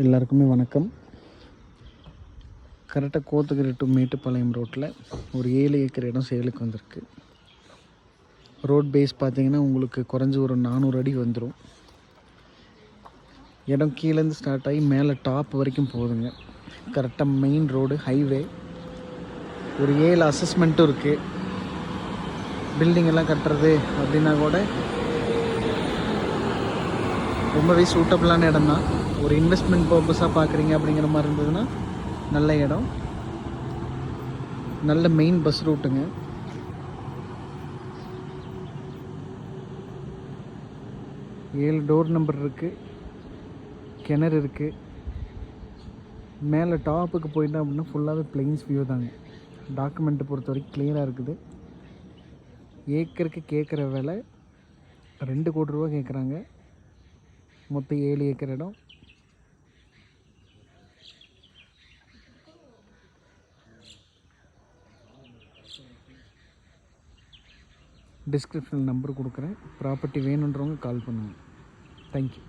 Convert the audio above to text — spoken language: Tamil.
எல்லாருக்குமே வணக்கம். கரெக்டாக கோத்தகிரி டு மேட்டுப்பாளையம் ரோட்டில் ஒரு 7 ஏக்கர் இடம் சேலுக்கு வந்திருக்கு. ரோட் பேஸ் பார்த்தீங்கன்னா உங்களுக்கு குறைஞ்சி ஒரு 400 அடி வந்துடும். இடம் கீழேருந்து ஸ்டார்ட் ஆகி மேலே டாப் வரைக்கும் போகுதுங்க. கரெக்டாக மெயின் ரோடு, ஹைவே. ஒரு 7 அசஸ்மெண்ட்டும் இருக்குது. பில்டிங் எல்லாம் கட்டுறது அப்படின்னா கூட ரொம்பவே சூட்டபிளான இடம் தான். ஒரு இன்வெஸ்ட்மெண்ட் பர்பஸாக பார்க்குறீங்க அப்படிங்கிற மாதிரி இருந்ததுன்னா நல்ல இடம். நல்ல மெயின் பஸ் ரூட்டுங்க. ஏழு டோர் நம்பர் இருக்குது. கிணறு இருக்குது. மேலே டாப்புக்கு போயிட்டோம் அப்படின்னா ஃபுல்லாகவே பிளெயின்ஸ் வியூ தாங்க. டாக்குமெண்ட்டு பொறுத்த வரைக்கும் கிளியராக இருக்குது. ஏக்கருக்கு கேட்குற விலை 2 கோடி ரூபா கேட்குறாங்க. மொத்தம் 7 ஏக்கர் இடம். டிஸ்கிரிப்ஷனில் நம்பர் கொடுக்குறேன். ப்ராப்பர்ட்டி வேணுன்றவங்க கால் பண்ணுங்கள். தேங்க்யூ.